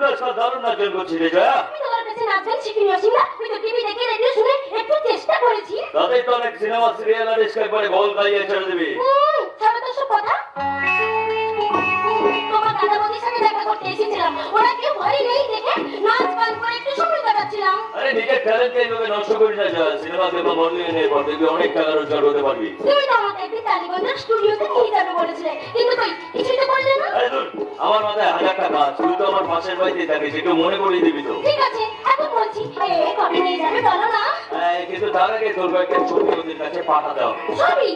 তো আজকাল দারুণ নাচন করছিস রে জয়া। আমি তোমার কাছে নাচ গান শিখিনি অসীমা, তুই তো টিভি দেখে রেডিও শুনে একটু চেষ্টা করেছি। তাতেই তো অনেক সিনেমা সিরিয়াল আর স্কাই পরে বল গাইয়ে ছেড়ে দিবি। ছাড়ো তো সব কথা। তোমার দাদা বৌদির সাথে দেখা করতে এসেছিলাম, ওরা কেউ ঘরে নেই দেখে নাচ গান করে একটু সময় কাটাচ্ছিলাম। আরে নিজের ট্যালেন্ট এইভাবে নষ্ট করিস না জয়া। সিনেমা কিংবা বলিয়ে নে, পর দেখবি অনেক টাকা রোজগার হতে পারবি। তুমি তো আমাকে একদিন টালিগঞ্জের স্টুডিওতে নিয়ে যাবে বলেছিলে, কিন্তু কই কিছুই তো করলে না। আরে ধুর, আমার মাথায় হাজার টাকা, তুই তো আমার পাশের বাড়িতে থাকিস, একটু মনে করিয়ে দিবি তো। ঠিক আছে, এখন বলছি, কবে নিয়ে যাবে বলো না। কিন্তু তার আগে তোর কয়েকটা ছবি ওদের কাছে পাঠাতে হবে। ছবি?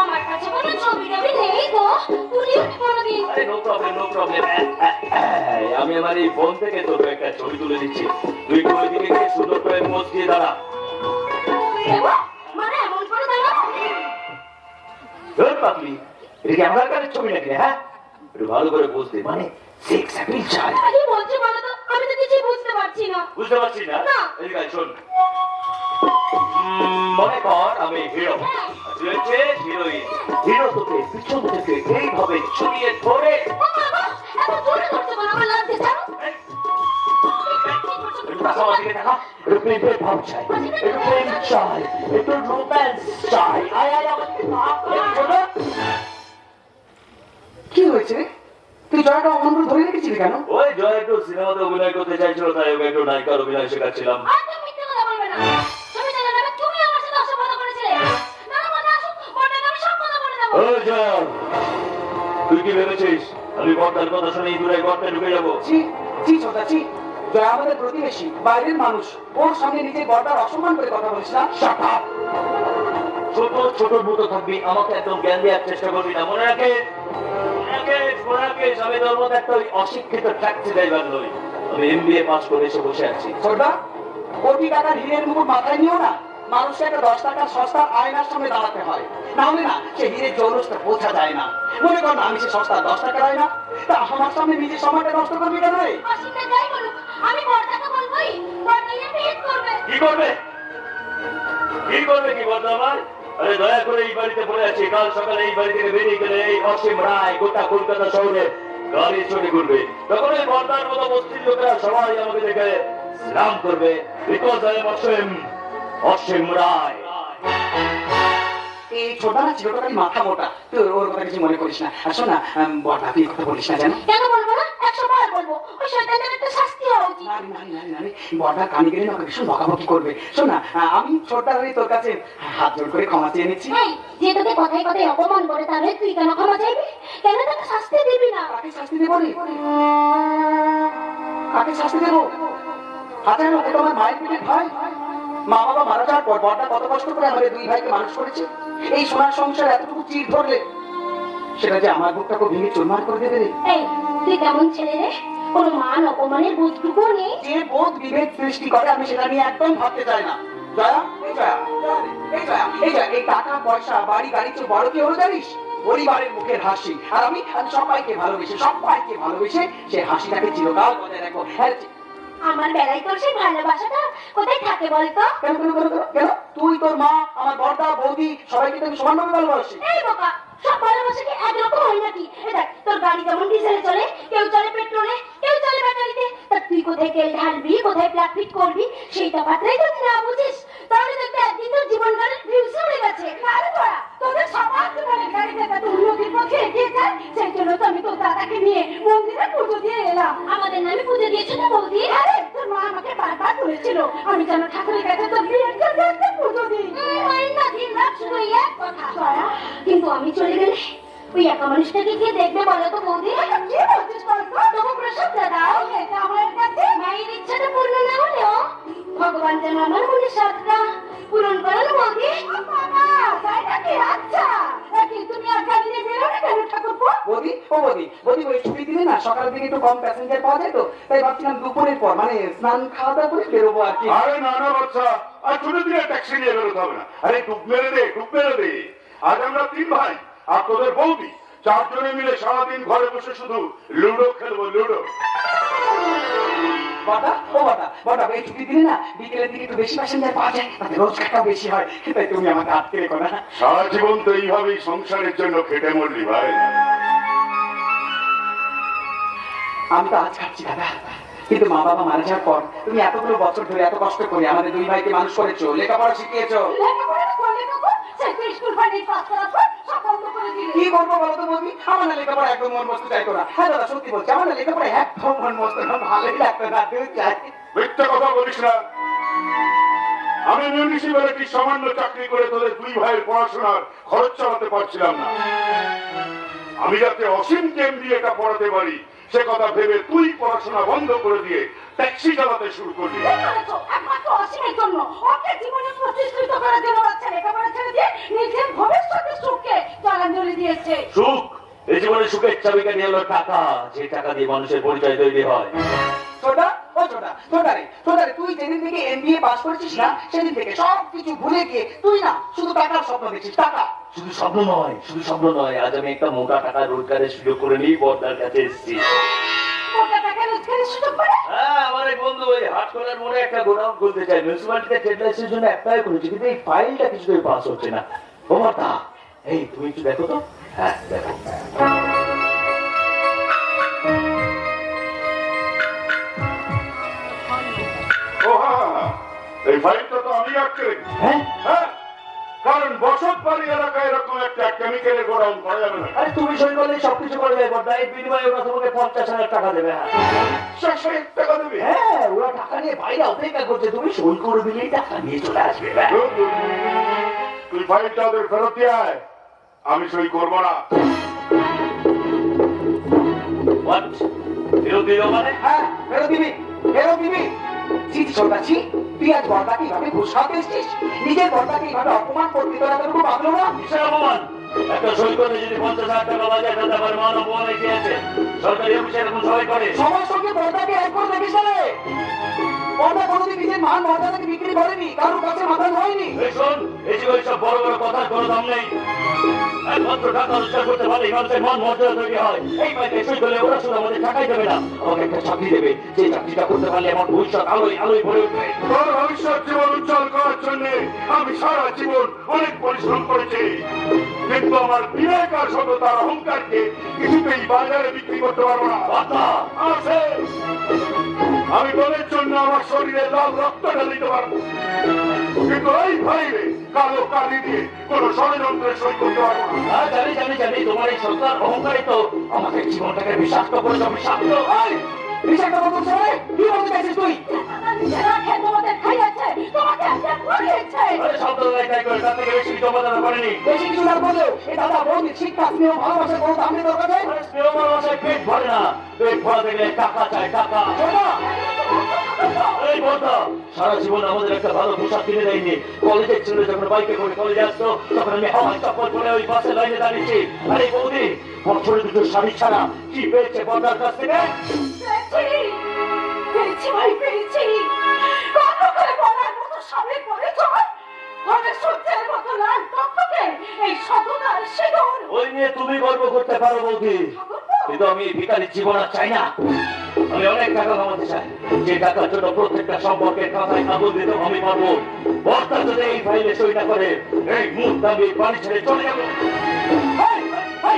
আমার কাছে কোনো ছবি টবি নেই গো, তুলিও নি কোনোদিন। আরে নো প্রবলেম, নো প্রবলেম। আমি আমার এই ফোন থেকে তোর একটা ছবি তুলে দিচ্ছি, তুই তো ওইদিকে গিয়ে সুন্দর করে পোজ দিয়ে দাঁড়া। মানে এমন করে দাঁড়াও? ধর পাগলি, এটা কি আমার কাছে ছবি নাকি? হ্যাঁ, একটু ভালো করে পোজ দে, মানে সেক্স অ্যাপিল চাই। কি বলছো বলো তো, আমি তো কিছুই বুঝতে পারছি না। বুঝতে পারছি না? না। এদিকে আয়, শোন। মনে কর আমি হিরো, তুই হচ্ছে হিরোইন। হিরো তোকে পিছন থেকে এইভাবে ছড়িয়ে ধরে এত জোরে ধরছো কেন? আমার লাগছে, ছাড়ো। একটু টাকা দিকে টাকা, একটু প্রেমের ভাব চাই, একটু প্রেম চাই, একটু রোম্যান্স চাই। আয় আয় আমার কি হয়েছে? তুই জয়টা অমন করে ধরে রেখেছিলি কেন? ওই জয় একটু সিনেমাতে অভিনয় করতে চাইছিল, তাই ওকে একটু নায়িকার অভিনয় শেখাচ্ছিলাম। আর তুমি মিথ্যে কথা বলবে না। তুমি জানো না তুমি আমার সাথে অসভ্যতা করেছিলে। না না বলে আসো, বড়টাকে আমি সব কথা বলে দেবো। ওই জয়, তুই কি ভেবেছিস আমি বর্তার কথা শুনে দূরে গর্তে ঢুকে যাবো? ছি ছি ছোটা ছি। জয় আমাদের প্রতিবেশী, বাইরের মানুষ, ওর সামনে নিজে বড়টার অসম্মান করে কথা বলিস না। Shut up! ছোট ছোট মতো থাকবি, আমাকে একদম জ্ঞান দেওয়ার চেষ্টা করবি না। মনে রাখিস, আমি তোর মতো একটা ওই অশিক্ষিত ট্যাক্সি ড্রাইভার নই। আমি MBA পাস করে এসে বসে আছি। ছোটা, কোটি টাকার হীরের মুকুট মাথায় নিও না। মানুষকে একটা 10 টাকার সস্তা আয়নার সামনে দাঁড়াতে হয়, না হলে না সে হীরের জৌলসটা বোঝা যায় না। মনে কর না আমি সে সস্তা 10 টাকার আয়না, তা আমার সামনে নিজের সময়টা নষ্ট করবি কেন রে? অসীমটা যাই বলুক, আমি বড়টাকে বলবোই, বড়টাই বিয়ে করবে। কি করবে? কি করবে কি বলতো আমার? আরে দয়া করে এই বাড়িতে পড়ে আছি, কাল সকালে এই বাড়ি থেকে বেরিয়ে গেলে এই অসীম রায় গোটা কলকাতা শহরে গাড়ি চড়ে ঘুরবে। তখন ওই বর্দার মতো বস্তির লোকেরা সবাই আমাকে দেখে সালাম করবে, বিকজ আই এম অসীম রায়। এই ছোটা না ছোটখানি মাথা মোটা, তুই ওর কথা কিছু মনে করিস না। আর শোন না, বড়টা তুই কথা বলিস না জানো? কেন বলবো না? 100 বার বলবো। ওই শয়তানটার একটা শাস্তি হওয়া উচিত। বড়টা কানে গেলে আমাকে ভীষণ বকাবকি করবে। শোন না, আমি ছোটটা হয়ে তোর কাছে হাত জোর করে ক্ষমা চেয়ে নিচ্ছি। এই, যে তোকে কথায় কথায় অপমান করে, তাহলে তুই কেন ক্ষমা চাইবি? কেন তাকে শাস্তি দিবি না? কাকে শাস্তি দেবো রে? কাকে শাস্তি দেবো? হাতে আমার ওটা আমার মায়ের পেটের ভাই। মা বাবা মারা যাওয়ার পর বড়টা কত কষ্ট করে আমাদের দুই ভাইকে মানুষ করেছে। এই সোনার সংসার এতটুকু চির ধরলে সেটা যে আমার বুকটাকে ভেঙে চুরমার করে দেবে রে। এই, তুই কেমন ছেলে রে? কোনো মান অপমানের বোধটুকু নেই? যে বোধ বিভেদ সৃষ্টি করে আমি সেটা নিয়ে একদম ভাবতে চাই না। জয়া, এই জয়া, এই জয়া, এই জয়া, এই টাকা পয়সা বাড়ি গাড়ি চেয়ে বড় কি হলো জানিস? পরিবারের মুখের হাসি। আর আমি সবাইকে ভালোবেসে সে হাসিটাকে চিরকাল বজায় রাখবো। আমার বেলায় তোর সেই ভালোবাসাটা কোথায় থাকে বলতো? কেন তুই তোর মা আমার বড়দা বৌদি সবাইকে তুমি সমানভাবে ভালোবাসি। এই বাবা, সব ভালোবাসা কি একরকম হয় নাকি? দেখ, তোর গাড়ি যেমন ডিজেলে চলে, কেউ চলে পেট্রোলে, কেউ চলে ব্যাটারিতে। তা তুই কোথায় তেল ঢালবি, কোথায় প্লাগ ফিট করবি, সেই তফাৎটাই যদি না বুঝিস, তাহলে দেখবি একদিন তোর জীবন গাড়ির ফিউজে উড়ে গেছে। আরে বাড়া, তোদের সবার জীবনের গাড়িটা এত উন্নতির পথে এগিয়ে যায়, সেই জন্য তো আমি তোর দাদাকে নিয়ে মন্দিরে পুজো দিয়ে এলাম। আমাদের নামে পুজো দিয়েছো না বৌদি? আরে তোর মা আমাকে বারবার বলেছিল আমি যেন ঠাকুরের কাছে তোর বিয়ের জন্য একটা পুজো দিই। মায়ের না দিন রাত শুধু এক কথা। কিন্তু আমি চলে গেলে ওই একা মানুষটাকে কে দেখবে বলো তো বৌদি? কি বলছিস বলতো? তবু প্রসাদ দাদা, এটা আমার কাছে মায়ের ইচ্ছাটা পূর্ণ না হলেও ভগবান যেন আমার মনের সাধটা পূরণ করেন বৌদি। বাবা, তাই নাকি? আচ্ছা, কি তুমি আর গাড়ি নিয়ে বেরোলে কেন ঠাকুরপো? বৌদি ওই ছুটি দিলে না সকালের দিকে একটু কম প্যাসেঞ্জার পাওয়া যায় তো, তাই ভাবছিলাম দুপুরের পর মানে স্নান খাওয়া দাওয়া করে বেরোবো আর কি। আরে না না বাচ্চা, আর ছুটি দিলে ট্যাক্সি নিয়ে বেরোতে হবে না। আরে ডুব মেরে দে। আজ আমরা 3 ভাই আর তোদের বৌদি 4 জনে মিলে সারাদিন ঘরে বসে শুধু লুডো খেলবো, লুডো। বড়া এই ছুটি দিলে না বিকেলের দিকে একটু বেশি প্যাসেঞ্জার পাওয়া যায়, তাতে রোজগারটাও বেশি হয়। তাই তুমি আমাকে আটকে রেখো না। সারা জীবন তো এইভাবেই সংসারের জন্য খেটে মরলি ভাই। আমি তো আজ খাচ্ছি দাদা, কিন্তু মা বাবা মারা যাওয়ার পর তুমি এতগুলো বছর ধরে এত কষ্ট করে আমাদের দুই ভাইকে মানুষ করেছো, লেখাপড়া শিখিয়েছো। কি করবো বলো তো বৌদি? আমার না লেখাপড়া একদম মন বসতে চাইতো না। হ্যাঁ দাদা, সত্যি বলছি, আমার না লেখাপড়া একদম মন বসতো না, ভালোই লাগতো না, তুমি চাই। মিথ্যা কথা বলিস না। আমি মিউনিসিপ্যালিটি সামান্য চাকরি করে তোদের দুই ভাইয়ের পড়াশোনার খরচ চালাতে পারছিলাম না। আমি যাতে অসীমকে MBA-টা পড়াতে পারি সে কথা ভেবে তুই পড়াশোনা বন্ধ করে দিয়ে ট্যাক্সি চালাতে শুরু করলি। একমাত্র অসীমের জন্য, ওকে জীবনে প্রতিষ্ঠিত করার জন্য বাচ্চা লেখাপড়া ছেড়ে দিয়ে নিজের ভবিষ্যতের সুখকে জলাঞ্জলি দিয়েছে। সুখ, এই জীবনে সুখের চাবিকাঠি হলো টাকা। যে টাকা দিয়ে মানুষের পরিচয় তৈরি হয়। ছোটা, ও ছোটা, ছোটারে, তুই যেদিন থেকে MBA পাস করেছিস না, সেদিন থেকে সব কিছু ভুলে গিয়ে তুই না শুধু টাকার স্বপ্ন দেখছিস, টাকা। শুধু স্বপ্ন নয়, আজ আমি একটা মোটা টাকা রোজগারের সুযোগ করে নিয়ে বর্দার কাছে এসেছি। মোটা টাকা রোজগারের সুযোগ করে? হ্যাঁ, আমার এক বন্ধু ওই হাটখোলার মোড়ে একটা গোডাউন খুলতে চাই। মিউনিসিপ্যালিটিতে ট্রেড লাইসেন্সের জন্য অ্যাপ্লাই করেছি, কিন্তু এই ফাইলটা কিছুতেই পাস হচ্ছে না। ও বর্দা, এই তুমি একটু দেখো তো। হ্যাঁ, দেখো। ও হ্যাঁ, এই ফাইলটা তো আমি আটকে রেখেছি। হ্যাঁ, হ্যাঁ, কারণ বসত বাড়ি এলাকায় এরকম একটা কেমিক্যালের গোডাউন করা যাবে না। আরে তুমি সই করলে সবকিছু করে দেবে বর্দা। এই বিনিময়ে ওরা তোমাকে 50,000 টাকা দেবে। হ্যাঁ, 60,000 টাকা দেবে? হ্যাঁ, ওরা টাকা নিয়ে বাইরে অপেক্ষা করছে, তুমি সই করে দিলেই টাকা নিয়ে চলে আসবে। তুই ফাইলটা ওদের ফেরত দিয়ে আয়, আমি সই করবো না। হোয়াট? ফেরত দিল মানে? হ্যাঁ, ফেরত দিবি, ফেরত দিবি। ছি ছোটা, ছি, তুই আজ বর্দাকে এইভাবে ঘুষ খাওয়াতে এসছিস? নিজের বর্দাকে এইভাবে অপমান করতে তোরা তোর খুব ভাবলো না? কিসের অপমান? একটা সই করলে যদি 50,000 টাকা বাজায়, তাতে আবার মান অপমানে কি আছে? সরকারি অফিসে এরকম সবাই করে। সবার সঙ্গে বর্দাকে এক করে দেখিস না রে। বর্দা কোনোদিন নিজের মান মর্যাদাকে বিক্রি করেনি, কারোর কাছে মাথা হয়নি। এই শোন, এই যে ওইসব বড় বড় কথার কোনো দাম নেই। একমাত্র টাকা রোজগার করতে পারলে মানুষের মান মর্যাদা তৈরি হয়। এই পাইতে সই করলে ওরা শুধু আমাদের টাকাই দেবে না, আমাকে একটা চাকরি দেবে। যে চাকরিটা করতে পারলে আমার ভবিষ্যৎ আলোয় ভরে উঠবে। তোর ভবিষ্যৎ জীবন উজ্জ্বল করার জন্য আমি সারা জীবন অনেক পরিশ্রম করেছি, কিন্তু আমার বিবেক আর সততার অহংকারকে কিছুতেই বাজারে বিক্রি করতে পারবো না। আছে, আমি দলের জন্য আমার শরীরে লাল রক্ত ঢালিতে পারবো, কিন্তু এই ফাইলে কালো কালি দিয়ে কোন ষড়যন্ত্রে সই করতে পারবো না। হ্যাঁ, জানি, তোমার এই সত্তার অহংকারই তো আমাদের জীবনটাকে বিষাক্ত করেছে। বিষাক্ত বিষয়টা বলতে চাই, কি বলতে চাইছিস তুই? নিজেরা খেয়ে তোমাদের খাইয়েছে, তোমাকে একটা করিয়েছে। আরে শব্দ তাই করে, তার থেকে বেশি কিছু অবদান করেনি। বেশি কিছু না বলেও এই দাদা বৌদি শিক্ষা স্নেহ ভালোবাসার কোনো দাম নেই তোর কাছে? আরে স্নেহ ভালোবাসায় পেট ভরে না, পেট ভরা দেখলে টাকা চাই, টাকা। এই বলতো, সারা জীবন আমাদের একটা ভালো পোশাক কিনে দেয়নি। কলেজের ছেলে যখন বাইকে করে কলেজে আসতো, তখন আমি হাওয়াই চপ্পল পরে ওই বাসে লাইনে দাঁড়িয়েছি। আরে বৌদি, বছরে দুটো শাড়ি ছাড়া কি পেয়েছে বর্দার কাছ থেকে? পেরেছি ভাই, পেরেছি। কত করে বলার মতো সামনে পড়ে চল, ঘরে সূর্যের মতো লাল টকটকে এই সততার সিঁদুর। ওই নিয়ে তুমি গর্ব করতে পারো বৌদি, কিন্তু আমি ভিখারির জীবন আর চাই না। আমি অনেক টাকা কামাতে চাই, যে টাকার জন্য প্রত্যেকটা সম্পর্কের খাতায় কাগজ দিতে আমি পারবো। বর্তা যদি এই ফাইলে সই না করে, এই মুহূর্তে আমি বাড়ি ছেড়ে চলে যাবো।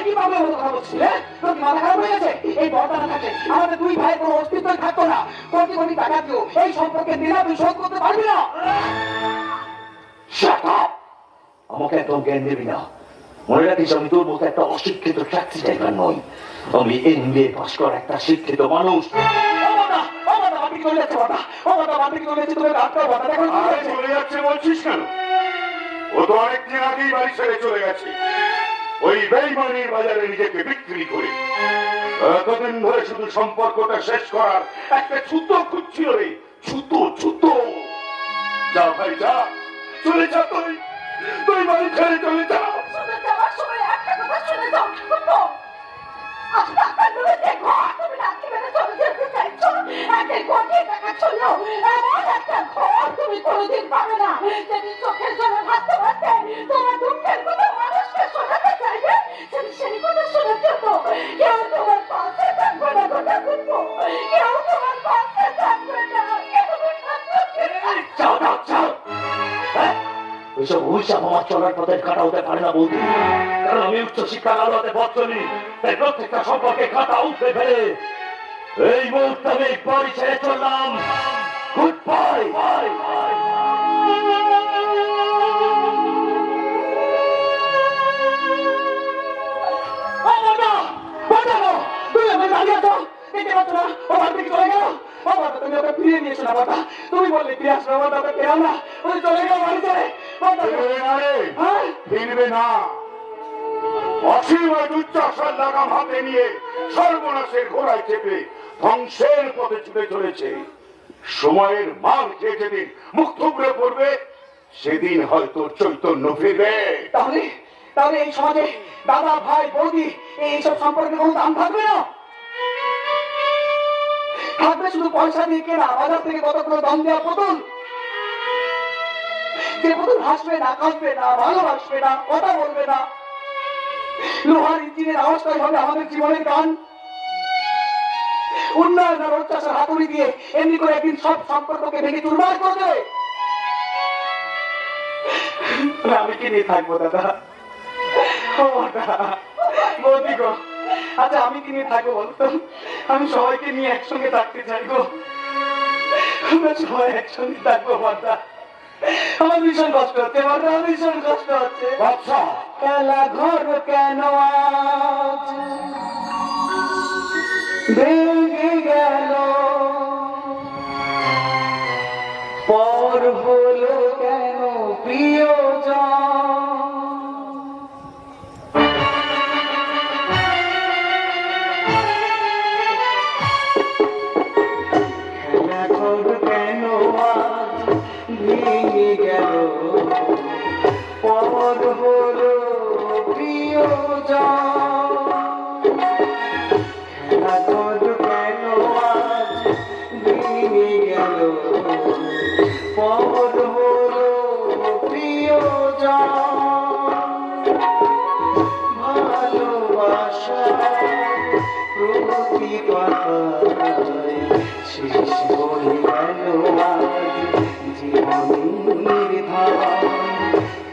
কি পাগলের মতো কথা বলছিস? তোর কি মাথা খারাপ হয়ে গেছে? এই বর্দা না থাকলে আমাদের দুই ভাইয়ের কোনো অস্তিত্বই থাকতো না। কোটি কোটি টাকা দিও এই সম্পর্কে দিনা তুই শোধ করতে পারবি না। Shut up! আমাকে একদম জ্ঞান দিবি না। মনে রাখিস, আমি তোর মতো একটা অশিক্ষিত ট্যাক্সি ড্রাইভার নই। আমি MBA পাস করা একটা শিক্ষিত মানুষ। আরে চলে যাচ্ছে বলছিস কেন? ও তো অনেকদিন আগেই বাড়ি ছেড়ে চলে গেছে, ওই বেইমানির বাজারে নিজেকে বিক্রি করে। এতদিন ধরে শুধু সম্পর্কটা শেষ করার একটা ছুতো খুঁজছিল রে, ছুতো। যা ভাই যা, চলে যা, তুই বাড়ি ছেড়ে চলে যা। শুনে যাওয়ার সময় একটা কথা শুনে যাও, শুনবো? আজ টাকাগুলো দেখো, তুমি রাত্রি বেলা চলে যেতে চাইছো। একটা কোটি টাকা ছিল, এমন একটা ঘর তুমি কোনোদিন পাবে না। যদি চোখের জন্য ভাবতে ভাবতে তোমার দুঃখের কথা মানুষকে শোনাতে চাইবে, সেই কথা শোনার জন্য কেউ তোমার পাশে থাকবে না। কথা শুনবো, কেউ তোমার পাশে থাকবে না। যাও। ওইসব অভিশাপ আমার চলার পথে কাটা হতে পারে না বৌদি, কারণ আমি উচ্চ শিক্ষার আলোতে পথ চলি। তাই প্রত্যেকটা সম্পর্কে কাটা উঠতে ফেলে এই মুহূর্তে আমি বাড়ি ছেড়ে চললাম। Good bye. তুমি বললে ফিরে আসবে আমার দাদা পেলাম না, ওই চলে গেল বাড়ি চলে। ফিরবে না। অসীম দুর্যাসের লাগাম হাতে নিয়ে সর্বনাশের ঘোড়ায় চেপে ধ্বংসের পথে ছুটে চলেছে। সময়ের মাল খেয়ে যেদিন মুখ থুবড়ে পড়বে সেদিন হয়তো চৈতন্য ফিরবে। তাহলে তাহলে এই সমাজে দাদা ভাই বৌদি এইসব সম্পর্কে কোনো দাম থাকবে না, থাকবে শুধু পয়সা দিয়ে কেনা বাজার থেকে কতগুলো দাম দেওয়া পুতুল, যে পুতুল হাসবে না, কাঁদবে না, ভালোবাসবে না, কথা বলবে না। লোহার ইঞ্জিনের আওয়াজটাই হবে আমাদের জীবনের গান। উন্নয়ন আর অত্যাচার হাতুড়ি দিয়ে এমনি করে একদিন সব সম্পর্ককে ভেঙে চুরমার করে দেবে। আমি কি নিয়ে থাকবো দাদা? বৌদি গো, আচ্ছা আমি কি নিয়ে থাকবো বলতো? আমি সবাইকে নিয়ে একসঙ্গে থাকতে চাই গো, আমরা সবাই একসঙ্গে থাকবো বর্দা। আমার ভীষণ কষ্ট হচ্ছে বর্দা, আমার ভীষণ কষ্ট হচ্ছে। আচ্ছা খেলা ঘর কেন আজ ভেঙে গেল, পর হলো কেন প্রিয়জন। খেলা ঘর কেন আজ ভেঙে গেল, পর হলো প্রিয়জন। খেলা ঘর কেন আজ ভেঙে গেল, পর হলো প্রিয়জন। ভালোবাসা প্রতি পাতায় শেষ হয়ে গেল আজ জীবনের ধান।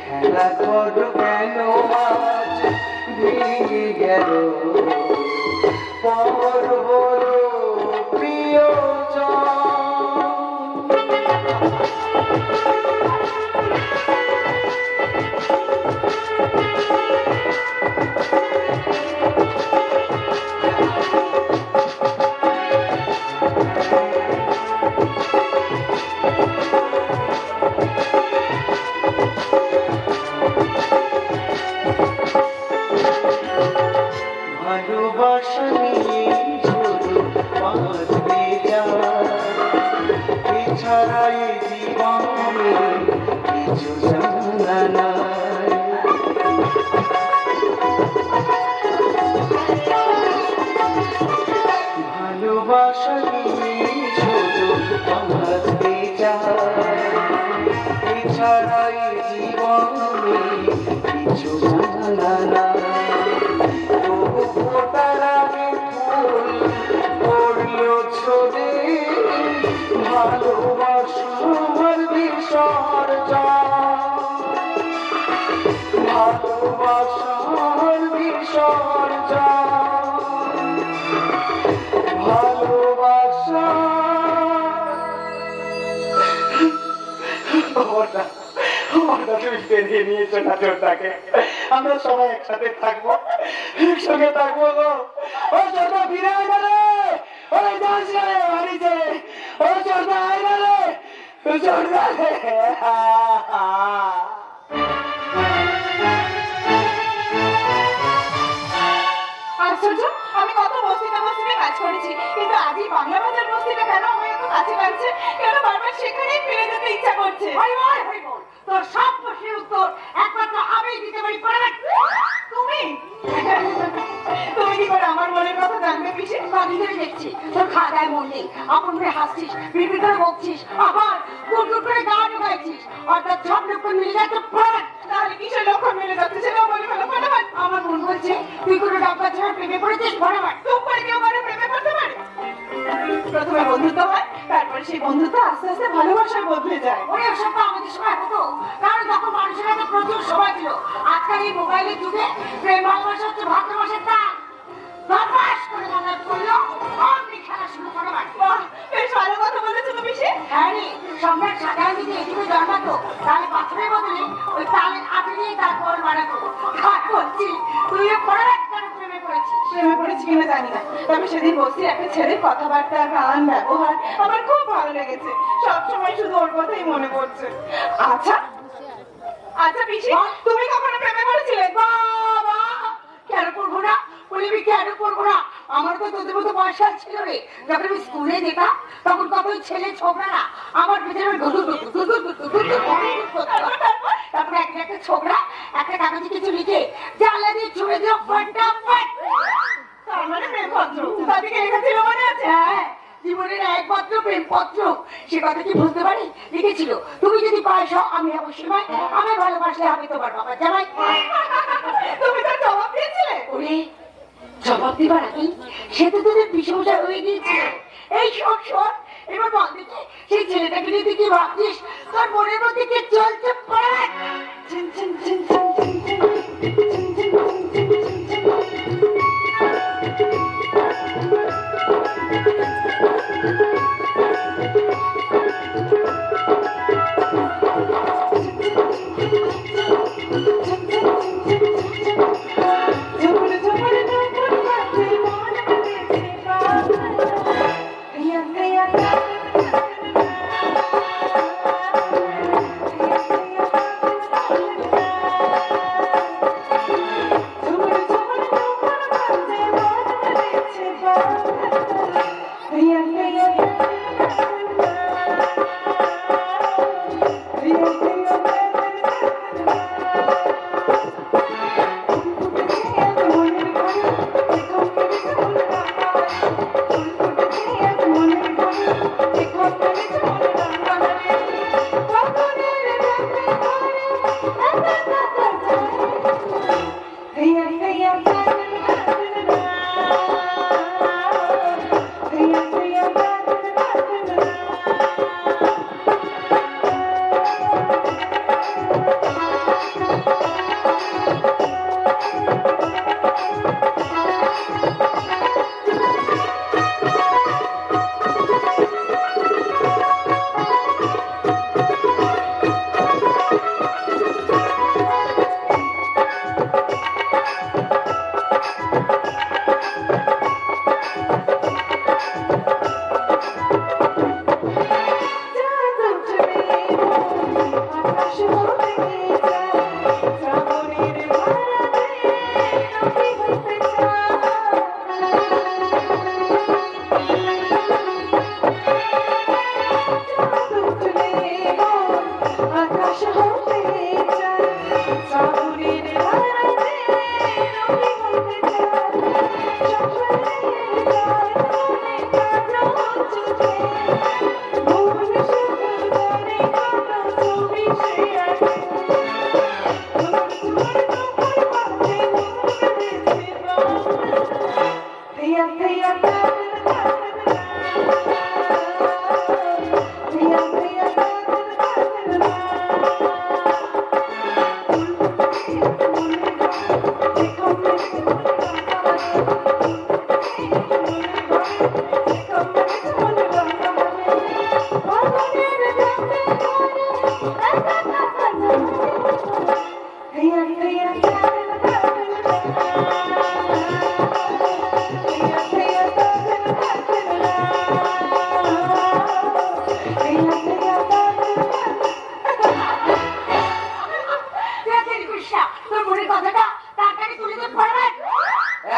খেলা ঘর কেন আজ ভেঙে গেল, পর হলো প্রিয়জন। ভালোবাসা নিয়ে শুধু বাঁচবে যায়, এছাড়াই জীবনে কিছু জানা নাই। ভালোবাসা নিয়ে শুধু বাঁচবে যায়, এছাড়াই জীবনে কিছু জানা নাই। ভালোবাসার বিসর্জন, ভালোবাসার বিসর্জন, ভালোবাসা। তুমি বেরিয়ে নিয়েছো না চোরটাকে, আমরা সবাই একসাথে থাকবো, একসঙ্গে থাকবো গো। ও চোরটা ফিরে আয় রে, ওই দাস রে বাড়িতে, ও চোরটা আয় রে, চোরটা রে। আশ্চর্য, আমি কত বস্তিতে বস্তিতে কাজ করেছি, কিন্তু আজই বাংলা বাজার বস্তিটা কেন আমার এত কাছে লাগছে, কেন বারবার সেখানেই ফিরে যেতে ইচ্ছা করছে। তোর সব প্রশ্নের উত্তর একমাত্র আমি দিতে পারি। তুমি তুমি কি করে আমার মনের কথা জানবে পিসি? কদিন ধরে দেখছি তোর খাওয়া দায় মন নেই, আপন করে হাসছিস, বিড়বিড় করে বকছিস, আবার গুড় গুড় করে গান ঢোকাইছিস, অর্থাৎ সব লক্ষণ মিলে যাচ্ছে। তাহলে কিসের লক্ষণ মিলে যাচ্ছে সেটাও বলে ফেলো ফটাফট। আমার মন বলছে তুই কোনো ডাক্তার ছাড়া প্রেমে পড়েছিস। বরাবর তুম করে কেউ করে প্রেমে পড়তে পারে? প্রথমে বন্ধুত্ব হয়, তারপরে সেই বন্ধুত্ব আস্তে আস্তে ভালোবাসায় বদলে যায়। ওরে ওসব তো আমাদের সময় হতো, কারণ তখন মানুষের হাতে প্রচুর সময় ছিল। আজকাল এই মোবাইলের যুগে প্রেম ভালোবাসা হচ্ছে ভাদ্র মাসের তাল। দরবাস করে বাংলা করলো অমনি খেলা শুরু তবে সেদিন বস্তির একটা ছেলের কথাবার্তা, গান, ব্যবহার আমার খুব ভালো লেগেছে। সবসময় শুধু ওর কথাই মনে পড়ছে। আচ্ছা আচ্ছা পিসি, তুমি কখনো প্রেমে পড়েছিলে? বাবা, কেন পড়বো না? বলিবি কেন পড়বো না? আমার তো তোদের মতো বয়সা ছিল রে। যখন আমি স্কুলে যেতাম তখন কত ছোকরা ছোকরারা আমার পিছনে তারপরে একটা ছোকরা একটা কাগজে কিছু লিখে জানলা দিয়ে ছুড়ে দিল ফটাফট। তার মানে প্রেমপত্র তাদেরকে লেখা মনে আছে? হ্যাঁ, জীবনের একমাত্র প্রেমপত্র। সে কথা কি বুঝতে পারি? লিখেছিল, তুমি যদি পাশ হও আমি হবো সেমাই, আমি ভালোবাসলে আমি তোমার বাবা জামাই। তুমি তার জবাব দিয়েছিলে? ওরে, জবাব দিবার আগেই সে তো তোদের বিষমশা হয়ে গিয়েছিল। এই শোন শোন, এবার বল দেখি সেই ছেলেটাকে নিয়ে তুই কি ভাবছিস? তোর মনের মধ্যে কি চলছে? পড়াক চিন চিন চিন চিন চিন চিন চিন চিন চিন চিন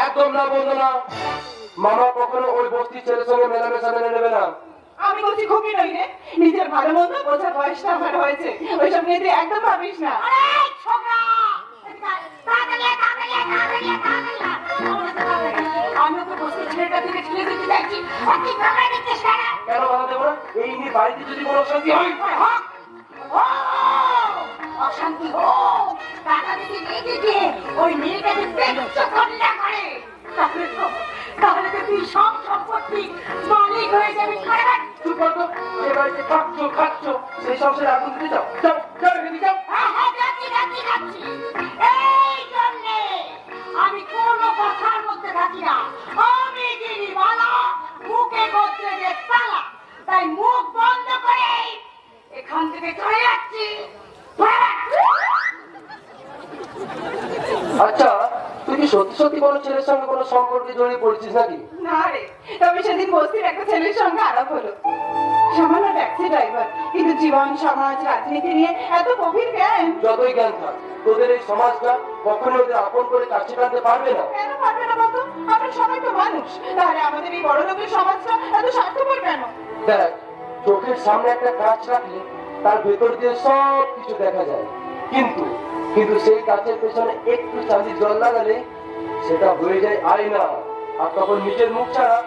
একদম না বলতো না, মামা কখনো ওই বস্তির ছেলের সঙ্গে মেলামেশা মেনে নেবে না। আমি বলছি খুবই নই রে, নিজের ভালো মন্দ বোঝার বয়সটা আমার হয়েছে, ওইসব নিয়ে তুই একদম ভাবিস না। আমি তো বসে ছেলেটা থেকে ছেলে দিতে চাইছি, অতি ঝগড়া দিচ্ছিস কেন? কেন বাধা দেবো না? এই নিয়ে বাড়িতে যদি কোনো অশান্তি হয়, অশান্তি হোক, টাকা দিতে নিয়ে গিয়ে ওই মেয়েটাকে পেট্রো ঠান্ডা করে, তাহলে তো তুই সব সম্পত্তি মালিক হয়ে যাবি। তুই কত যে বাড়িতে খাচ্ছ খাচ্ছ সেই সংসারে আগুন দিতে যাও, যাও যাও এখানে যাও। যাচ্ছি। এই জন্যে আমি কোনো কথার মধ্যে থাকি না। আমি গিরিবালা, মুখে করতে যে তালা, তাই মুখ বন্ধ করে এখান থেকে চলে যাচ্ছি। আচ্ছা তুই কি সত্যি সত্যি কোনো ছেলের সঙ্গে কোনো সম্পর্কে জড়িয়ে পড়েছিস নাকি? না রে, তবে সেদিন বস্তির একটা ছেলের সঙ্গে আলাপ হলো। সামান্য ট্যাক্সি ড্রাইভার, কিন্তু জীবন, সমাজ, রাজনীতি নিয়ে এত গভীর জ্ঞান। যতই জ্ঞান থাক, তোদের এই সমাজটা কখনো ওদের আপন করে কাছে টানতে পারবে না। কেন পারবে না বলতো? আমরা সবাই তো মানুষ। তাহলে আমাদের এই বড় লোকের সমাজটা এত স্বার্থপর কেন? দেখ, চোখের সামনে একটা কাঁচ রাখলে তার ভেতর দিয়ে সব কিছু দেখা যায়, কিন্তু কিন্তু সেই কাঁচের পেছনে একটু চাঁদির জল লাগালে সেটা হয়ে যায় আয়না, আর তখন নিজের মুখ ছাড়া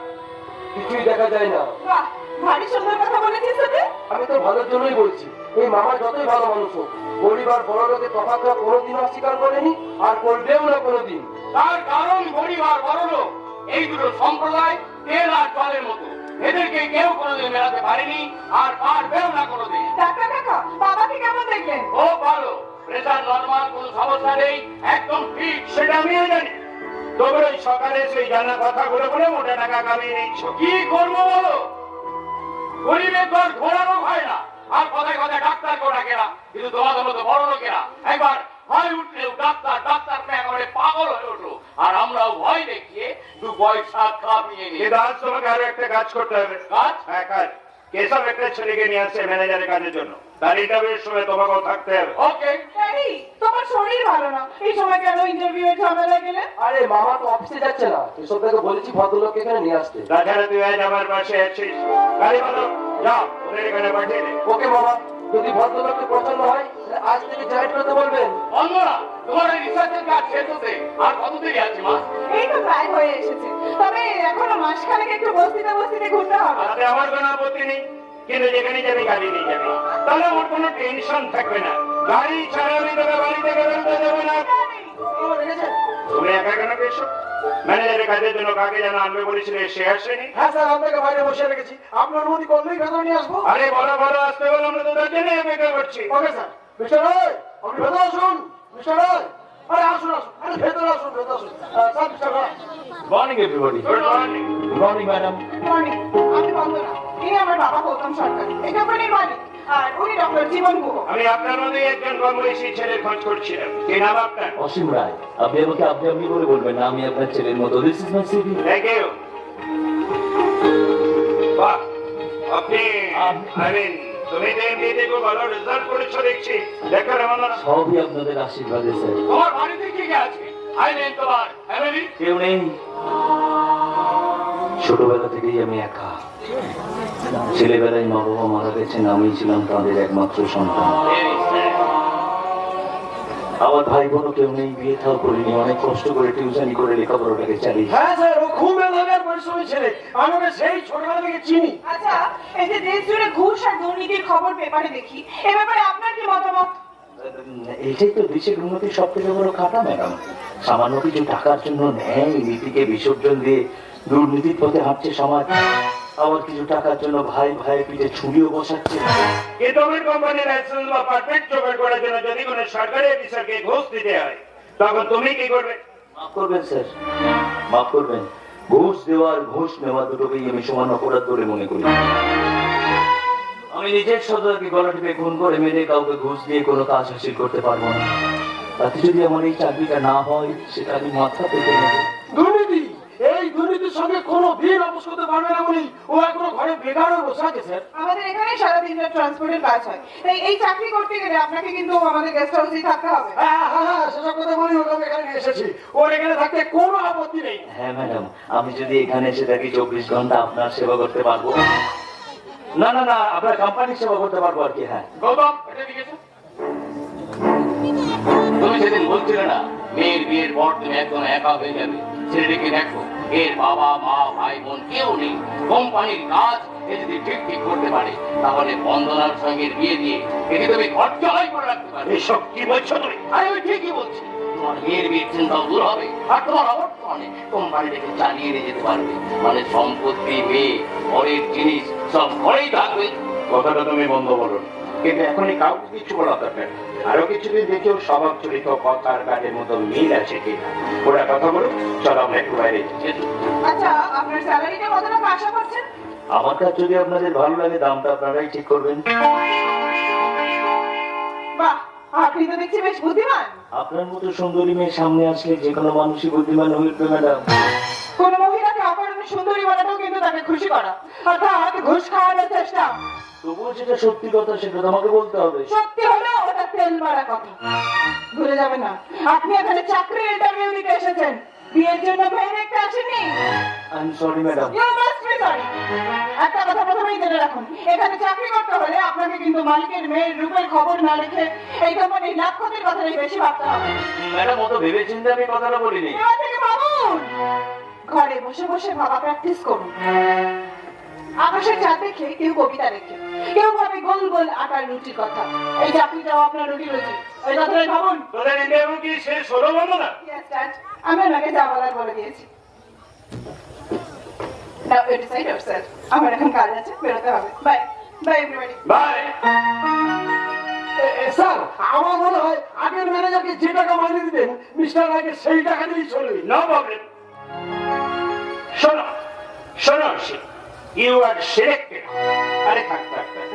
কিছুই দেখা যায় না। বাহ, ভারী সুন্দর কথা বলেছিস তোকে। আমি তো ভালোর জন্যই বলছি। এই মামা যতই ভালো মানুষ হোক, পরিবার বড় লোকের তফাৎটা কোনোদিন অস্বীকার করেনি, আর করবেও না কোনোদিন। তার কারণ গরিব আর বড় লোক এই দুটো সম্প্রদায় তেল আর জলের মতো, এদেরকে কেউ কোনোদিন মেলাতে পারেনি আর পারবেও না কোনোদিন। ডাক্তার কাকা, বাবাকে কেমন দেখলেন? ও ভালো, প্রেসার নরমাল, কোনো সমস্যা নেই, একদম ঠিক। সেটা আমিও জানি। তবে ওই সকালে সেই জানা কথাগুলো বলে মোটা টাকা কামিয়ে নিচ্ছ। কি করবো বলো? গরিবের ঘর ঘোরা রোগ হয় না, আর কথায় কথায় ডাক্তার করে ডাকে না, কিন্তু তোমাদের মতো বড় লোকেরা একবার ভয় উঠলেও ডাক্তার ডাক্তার একেবারে পাগল হয়ে উঠলো, আর আমরাও ভয় দেখিয়ে 2 পয়সা কামিয়ে নিই। আজ তোমাকে আরো একটা কাজ করতে হবে। কাজ? হ্যাঁ, কাজ। কেশব একটা ছেলেকে নিয়ে আসছে ম্যানেজারের কাজের জন্য, তার ইন্টারভিউর সময় তোমাকেও থাকতে হবে। ওকে। এই, তোমার শরীর ভালো না, এই সময় কেন ইন্টারভিউ এর ঝামেলা গেলে? আরে মামা তো অফিসে যাচ্ছে না, এসব থেকে বলেছি ভদ্রলোককে এখানে নিয়ে আসতে। তাছাড়া তুই আজ আমার পাশে আছিস, গাড়ি বলো, যাও ওদের এখানে পাঠিয়ে দে। ওকে মামা, যদি ভদ্রলোককে পছন্দ হয় তাহলে আজ থেকে জয়েন করতে বলবেন। বন্ধুরা, তোমার এই রিসার্চের কাজ শেষ হতে আর কত দেরি আছে মা? এই তো প্রায় হয়ে এসেছে, তবে এখনো মাসখানেক একটু বস্তিতে বস্তিতে ঘুরতে হবে। তাতে আমার কোনো আপত্তি নেই, কিন্তু যেখানে যাবি গাড়ি নিয়ে যাবি, তাহলে আমার কোনো টেনশন থাকবে না। গাড়ি ছাড়া আমি তোকে বাড়ি থেকে বেরোতে দেবো না। তুমি একা কেন পেয়েছো? ম্যানেজারের কাজের জন্য কাকে যেন আনবে বলেছিলে, সে আসেনি? হ্যাঁ স্যার, আপনাকে বাইরে বসে রেখেছি, আপনার অনুমতি করলেই ভেতরে নিয়ে আসবো। আরে বড় বড় আসতে বলে আমরা তো তার জন্য অপেক্ষা করছি। Okay sir. মিস্টার রায়, আপনি ভেতরে আসুন। মিস্টার রায়, আরে আসুন আসুন, আরে ভেতরে আসুন, ভেতরে আসুন। Sir, mister Roy. Morning everybody. Good morning. Good morning madam. Morning, আমি বন্দনা, ইনি আমার বাবা গৌতম সরকার, এই কোম্পানির মালিক, আর উনি ডক্টর জীবন গুহ। আমি আপনার মধ্যে একজন কম বয়সী ছেলের খোঁজ করছিলাম। কি নাম আপনার? অসীম রায়। আপনি আমাকে আপনি আপনি করে বলবেন না, আমি আপনার ছেলের মতো। This is my CV. Thank you. বাহ, আপনি তুমি তো এমনিতে খুব ভালো রেজাল্ট করেছো দেখছি। দেখো রমনা, সবই আপনাদের আশীর্বাদে স্যার। তোমার বাড়িতে কি কি আছে? আই নেন তোমার ফ্যামিলি? কেউ নেই, ছোটবেলা থেকেই আমি একা। ছেলেবেলায় মা বাবা মারা গেছেন, আমি ছিলাম তাদের একমাত্র সন্তান। আমার ভাই বোনও কেউ নেই, বিয়ে থাও করিনি, অনেক কষ্ট করে টিউশনি করে লেখাপড়াটাকে চালিয়ে। হ্যাঁ স্যার, ও খুব মেধাবী আর পরিশ্রমী ছেলে, আমি ওকে সেই ছোটবেলা থেকে চিনি। আচ্ছা, এই যে দেশ জুড়ে ঘুষ আর দুর্নীতির খবর পেপারে দেখি, এ ব্যাপারে আপনার কি মতামত? এইটাই তো দেশের উন্নতির সব থেকে বড় খাতা ম্যাডাম। সামান্য কিছু টাকার জন্য ন্যায় নীতিকে বিসর্জন দিয়ে দুর্নীতির পথে হাঁটছে সমাজ, আবার কিছু টাকার জন্য ভাই ভাইয়ের পিঠে ছুরিও বসাচ্ছে। কিন্তু আমার কোম্পানির লাইসেন্স বা পারমিট জোগাড় করার জন্য যদি কোনো সরকারি অফিসারকে ঘুষ দিতে হয়, তখন তুমি কি করবে? মাফ করবেন স্যার, মাফ করবেন। ঘুষ দেওয়ার ঘুষ নেওয়া দুটোকেই আমি সমান অপরাধ বলে মনে করি। আমি নিজের সদরকে গলা টিপে খুন করে মেরে কাউকে ঘুষ দিয়ে কোনো কাজ হাসিল করতে পারবো না। তাতে যদি আমার এই চাকরিটা না হয়, সেটা আমি মাথা পেতে নেব। দুর্নীতি, এই দুর্নীতির সঙ্গে কোনো বিল অপোজ করতে পারবে না বলি ও এখনো ঘরে বেকার হয়ে বসে আছে স্যার। আমাদের এখানে সারাদিন ট্রান্সপোর্টের কাজ হয়, তাই এই চাকরি করতে গেলে আপনাকে কিন্তু আমাদের গেস্ট হাউসেই থাকতে হবে। হ্যাঁ হ্যাঁ হ্যাঁ, সেসব কথা বলি, ওকে আমি এখানে নিয়ে এসেছি, ওর এখানে থাকতে কোনো আপত্তি নেই। হ্যাঁ ম্যাডাম, আমি যদি এখানে এসে থাকি 24 ঘন্টা আপনার সেবা করতে পারবো। না না না, আপনার কোম্পানির সেবা করতে পারবো আর কি। হ্যাঁ গৌতম, এটা লিখেছো? তুমি সেদিন বলছিলে না মেয়ের বিয়ের পর তুমি একদম একা হয়ে যাবে। ছেলেটিকে দেখো, এর বাবা মা ভাই বোন কেউ নেই। কোম্পানির কাজ এ যদি ঠিক ঠিক করতে পারে, তাহলে বন্দনার সঙ্গে বিয়ে দিয়ে একে তুমি ঘর জড়াই করে রাখতে পারবে। এসব কি বলছো তুমি? আরে আমি ঠিকই বলছি। তোমার মেয়ের বিয়ের চিন্তাও দূর হবে, আর তোমার অবর্তমানে কোম্পানিটাকে চালিয়ে নিয়ে যেতে পারবে। মানে সম্পত্তি, মেয়ে, ঘরের জিনিস সব ঘরেই থাকবে। কথাটা তুমি বন্ধ বলো, কিন্তু এখনই কাউকে কিছু বলা দরকার। আরো কিছুদিন দেখেও স্বভাব চরিত কথার কাজের মতো মিল আছে কিনা ওরা কথা বলো। চলো আমরা একটু বাইরে যাই। আচ্ছা, আপনার স্যালারিটা কত টাকা আশা করছেন? আমার কাজ যদি আপনাদের ভালো লাগে, দামটা আপনারাই ঠিক করবেন। বাহ, আপনি তো দেখছি বেশ বুদ্ধিমান। আপনার মতো সুন্দরী মেয়ে সামনে আসলে যে কোনো মানুষই বুদ্ধিমান হয়ে উঠবে ম্যাডাম। কোন মহিলাকে অকারণে সুন্দরী বলাটাও কিন্তু তাকে খুশি করা, অর্থাৎ ঘুষ খাওয়ানোর চেষ্টা। তবুও যেটা সত্যি কথা সেটা তোমাকে বলতে হবে। সত্যি হলো ওটা তেল মারা কথা। ভুলে যাবেন না, আপনি এখানে চাকরির ইন্টারভিউ দিতে এসেছেন, বিয়ের জন্য মেয়ে দেখতে আসেননি। I am sorry madam. You must be sorry. একটা কথা প্রথমেই জেনে রাখুন, এখানে চাকরি করতে হলে আপনাকে কিন্তু মালিকের মেয়ের রূপের খবর না রেখে এই কোম্পানির লাভ ক্ষতির কথাটাই বেশি ভাবতে হবে। ম্যাডাম অত ভেবে চিন্তে আমি কথাটা বলিনি। এবার থেকে ভাবুন, ঘরে বসে বসে ভাবা প্র্যাকটিস করুন। আকাশের চাঁদ দেখে কেউ কবিতা লেখে, কেউ ভাবে গোল গোল আটার রুটির কথা। এই চাকরিটাও আপনার রুটি রুটি, ওই কথাটাই ভাবুন। তোদের ইন্টারভিউ কি শেষ হলো বলো না? Yes, Dad. আমি ওনাকে যা বলার বলে দিয়েছি। Now you decide yourself. আমার এখন কাজ আছে, বেরোতে হবে। Bye bye everybody. Bye. Sir, আমার মনে হয় আগের ম্যানেজারকে যে টাকা মাইনে দিতেন মিস্টার রায়কে সেই টাকা দিয়েই চলবে। No problem. শোনো শোনো, ইউ আর সিলেক্টেড। আরে থাক থাক থাক,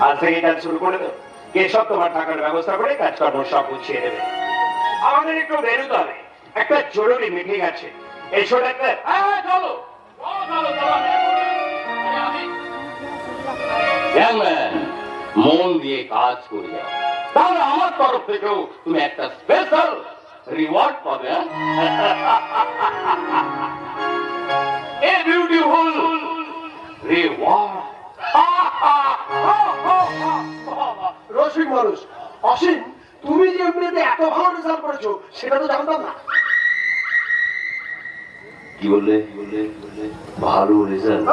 আজ থেকে কাজ শুরু করে দাও। কে সব তোমার টাকার ব্যবস্থা করে কাজকর্ম সব গুছিয়ে দেবে। আমাদের একটু বেরোতে হবে, একটা জরুরি মিটিং আছে। এই ছোট একটা চলো চলো চলো চলো। ম্যান, মন দিয়ে কাজ করে যাও, তাহলে আমার তরফ থেকেও তুমি একটা স্পেশাল রিওয়ার্ড পাবে। A beautiful reward. রসিক মানুষ অসীম, তুমি যে এমনিতে এত ভালো রেজাল্ট করেছো সেটা তো জানতাম না। কি বললে? ভালো রেজাল্ট?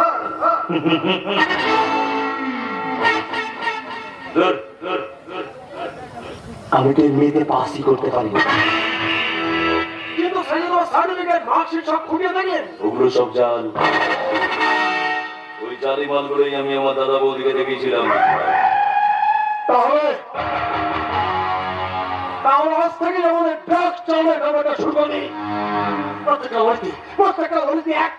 আমি তো এমনিতে পাসই করতে পারি, কিন্তু সার্টিফিকেট মার্কশিট সব খুঁজে দেখলেন। ওগুলো সব জাল। ওই জালি মালগুলোই আমি আমার দাদা বৌদিকে দেখেছিলাম। তাহলে আজ থেকে আমাদের ড্রাগ চালের ব্যাপারটা শুরু করি। প্রত্যেকটা লড়িতে এক